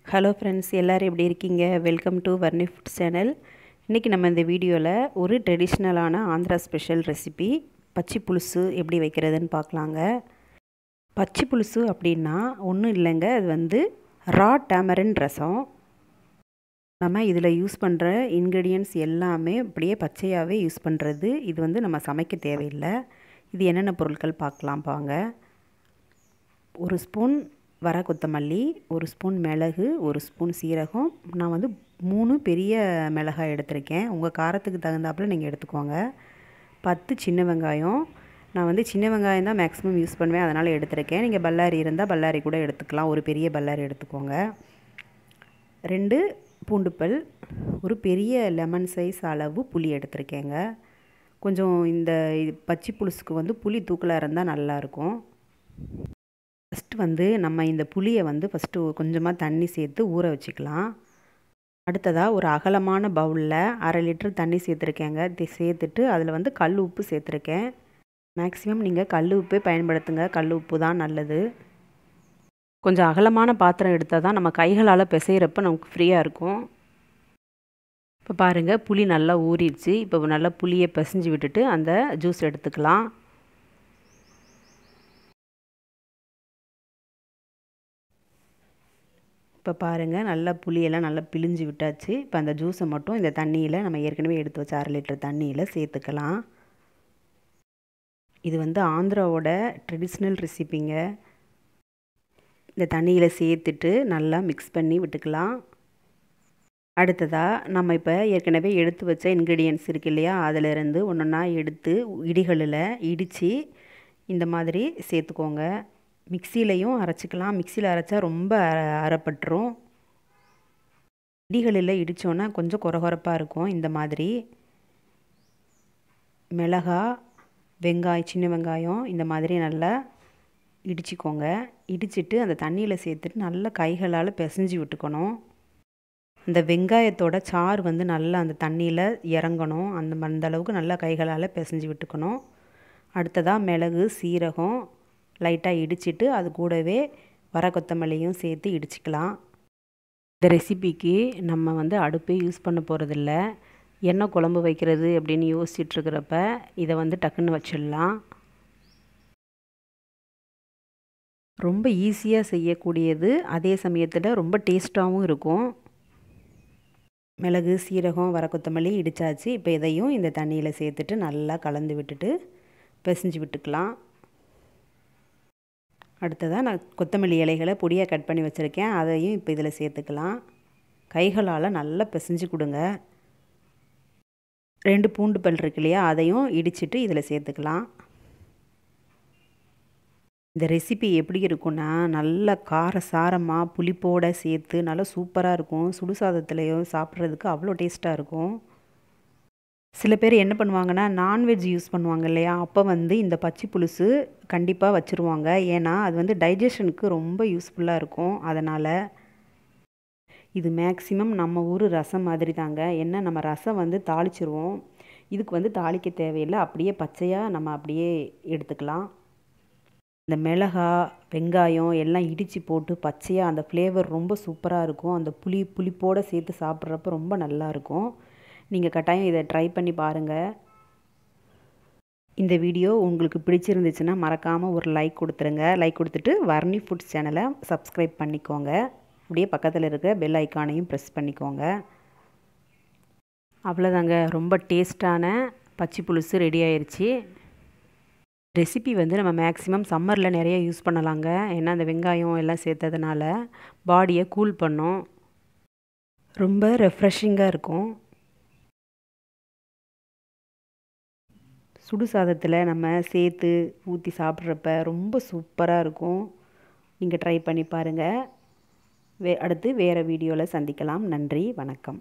Hello friends, எல்லோரும் எப்படி இருக்கீங்க? Welcome to Varni food channel. இன்றைக்கி நம்ம இந்த வீடியோவில் ஒரு ட்ரெடிஷ்னலான ஆந்திரா ஸ்பெஷல் ரெசிபி பச்சி புலுசு எப்படி வைக்கிறதுன்னு பார்க்கலாங்க. பச்சி புலுசு அப்படின்னா ஒன்றும் இல்லைங்க, அது வந்து ரா டேமரிண்ட் ரசம். நம்ம இதில் யூஸ் பண்ணுற இன்க்ரீடியன்ட்ஸ் எல்லாமே அப்படியே பச்சையாகவே யூஸ் பண்ணுறது. இது வந்து நம்ம சமைக்க தேவையில்லை. இது என்னென்ன பொருட்கள் பார்க்கலாம் பாங்க. ஒரு ஸ்பூன் வர கொத்தமல்லி, ஒரு ஸ்பூன் மிளகு, ஒரு ஸ்பூன் சீரகம். நான் வந்து 3 பெரிய மிளகாய் எடுத்திருக்கேன். உங்கள் காரத்துக்கு தகுந்தாப்பில் நீங்கள் எடுத்துக்கோங்க. 10 சின்ன வெங்காயம். நான் வந்து சின்ன வெங்காயம் தான் மேக்ஸிமம் யூஸ் பண்ணுவேன், அதனால் எடுத்திருக்கேன். நீங்கள் பல்லாரி இருந்தால் பல்லாரி கூட எடுத்துக்கலாம். ஒரு பெரிய பல்லாரி எடுத்துக்கோங்க. 2 பூண்டுப்பல், ஒரு பெரிய லெமன் சைஸ் அளவு புளி எடுத்திருக்கேங்க. கொஞ்சம் இந்த பச்சி புலுசுக்கு வந்து புளி தூக்கலாக இருந்தால் நல்லாயிருக்கும். ஃபஸ்ட்டு வந்து நம்ம இந்த புளியை வந்து ஃபஸ்ட்டு கொஞ்சமாக தண்ணி சேர்த்து ஊற வச்சுக்கலாம். அடுத்ததாக ஒரு அகலமான பவுலில் 1/2 லிட்டர் தண்ணி சேர்த்துருக்கேங்க. சேர்த்துட்டு அதில் வந்து கல் உப்பு சேர்த்துருக்கேன். மேக்ஸிமம் நீங்கள் கல் உப்பே பயன்படுத்துங்க, கல் உப்பு தான் நல்லது. கொஞ்சம் அகலமான பாத்திரம் எடுத்தால் தான் நம்ம கைகளால் பிசைகிறப்ப நமக்கு ஃப்ரீயாக இருக்கும். இப்போ பாருங்கள், புளி நல்லா ஊறிடுச்சு. இப்போ நல்லா புளியை பிசைஞ்சு விட்டுட்டு அந்த ஜூஸ் எடுத்துக்கலாம். இப்போ பாருங்கள், நல்லா புளியெல்லாம் நல்லா பிழிஞ்சு விட்டாச்சு. இப்போ அந்த ஜூஸை மட்டும் இந்த தண்ணியில், நம்ம ஏற்கனவே எடுத்து வச்ச 1/2 லிட்டர் தண்ணியில் சேர்த்துக்கலாம். இது வந்து ஆந்திராவோட ட்ரெடிஷ்னல் ரெசிபிங்க. இந்த தண்ணியில் சேர்த்துட்டு நல்லா மிக்ஸ் பண்ணி விட்டுக்கலாம். அடுத்ததாக நம்ம இப்போ ஏற்கனவே எடுத்து வச்ச இன்க்ரீடியன்ட்ஸ் இருக்குது இல்லையா, அதிலிருந்து ஒன்றா எடுத்து இடிகளில் இடித்து இந்த மாதிரி சேர்த்துக்கோங்க. மிக்சிலையும் அரைச்சிக்கலாம். மிக்சியில் அரைச்சா ரொம்ப அரைப்பட்டுரும். இடிகளில் இடித்தோன்னா கொஞ்சம் கொரகொரப்பாக இருக்கும். இந்த மாதிரி மிளகாய், வெங்காயம், சின்ன வெங்காயம் இந்த மாதிரி நல்லா இடிச்சிக்கோங்க. இடிச்சிட்டு அந்த தண்ணியில் சேர்த்துட்டு நல்லா கைகளால் பிசைஞ்சு விட்டுக்கணும். அந்த வெங்காயத்தோட சாறு வந்து நல்லா அந்த தண்ணியில் இறங்கணும். அந்த அளவுக்கு நல்லா கைகளால் பிசைஞ்சு விட்டுக்கணும். அடுத்ததாக மிளகு, சீரகம் லைட்டாக இடிச்சிட்டு அது கூடவே வர கொத்தமல்லியும் சேர்த்து இடிச்சிக்கலாம். இந்த ரெசிபிக்கு நம்ம வந்து அடுப்பே யூஸ் பண்ண போகிறதில்ல. என்ன குழம்பு வைக்கிறது அப்படின்னு யோசிச்சுட்ருக்கிறப்ப இதை வந்து டக்குன்னு வச்சிடலாம். ரொம்ப ஈஸியாக செய்யக்கூடியது, அதே சமயத்தில் ரொம்ப டேஸ்ட்டாகவும் இருக்கும். மிளகு, சீரகம், வர கொத்தமல்லி இடித்தாச்சு. இப்போ இதையும் இந்த தண்ணியில் சேர்த்துட்டு நல்லா கலந்து விட்டுட்டு பிசைஞ்சு விட்டுக்கலாம். அடுத்ததாக நான் கொத்தமல்லி இலைகளை பொடியாக கட் பண்ணி வச்சுருக்கேன். அதையும் இப்போ இதில் சேர்த்துக்கலாம். கைகளால் நல்லா பிசைஞ்சு கொடுங்க. 2 பூண்டு பல் இருக்கு இல்லையா, அதையும் இடிச்சிட்டு இதில் சேர்த்துக்கலாம். இந்த ரெசிபி எப்படி இருக்குன்னா, நல்லா காரசாரமாக புளிப்போடு சேர்த்து நல்லா சூப்பராக இருக்கும். சுடுசாதத்துலேயும் சாப்பிட்றதுக்கு அவ்வளோ டேஸ்ட்டாக இருக்கும். சில பேர் என்ன பண்ணுவாங்கன்னா, நான்வெஜ் யூஸ் பண்ணுவாங்க இல்லையா, அப்போ வந்து இந்த பச்சி புலுசு கண்டிப்பாக வச்சுருவாங்க. ஏன்னா அது வந்து டைஜஷனுக்கு ரொம்ப யூஸ்ஃபுல்லாக இருக்கும். அதனால் இது மேக்ஸிமம் நம்ம ஊர் ரசம் மாதிரி தாங்க. என்ன, நம்ம ரசம் வந்து தாளிச்சிருவோம். இதுக்கு வந்து தாளிக்க தேவையில்லை, அப்படியே பச்சையாக நம்ம அப்படியே எடுத்துக்கலாம். இந்த மிளகாய், வெங்காயம் எல்லாம் இடித்து போட்டு பச்சையாக அந்த ஃப்ளேவர் ரொம்ப சூப்பராக இருக்கும். அந்த புளிப்போடு சேர்த்து சாப்பிட்றப்ப ரொம்ப நல்லாயிருக்கும். நீங்கள் கட்டாயம் இதை ட்ரை பண்ணி பாருங்கள். இந்த வீடியோ உங்களுக்கு பிடிச்சிருந்துச்சுன்னா மறக்காமல் ஒரு லைக் கொடுத்துருங்க. லைக் கொடுத்துட்டு வர்ணி ஃபுட்ஸ் சேனலை சப்ஸ்கிரைப் பண்ணிக்கோங்க. அப்படியே பக்கத்தில் இருக்கிற பெல் ஐக்கானையும் ப்ரெஸ் பண்ணிக்கோங்க. அவ்வளோதாங்க, ரொம்ப டேஸ்ட்டான பச்சி புலுசு ரெடி ஆயிடுச்சு. ரெசிபி வந்து நம்ம மேக்ஸிமம் சம்மரில் நிறைய யூஸ் பண்ணலாங்க. ஏன்னா அந்த வெங்காயம் எல்லாம் சேர்த்ததுனால பாடியை கூல் பண்ணும். ரொம்ப ரெஃப்ரெஷிங்காக இருக்கும். சுடு சாதத்தில் நம்ம சேர்த்து ஊற்றி சாப்பிட்றப்ப ரொம்ப சூப்பராக இருக்கும். நீங்கள் ட்ரை பண்ணி பாருங்கள். அடுத்து வேறு வீடியோவில் சந்திக்கலாம். நன்றி, வணக்கம்.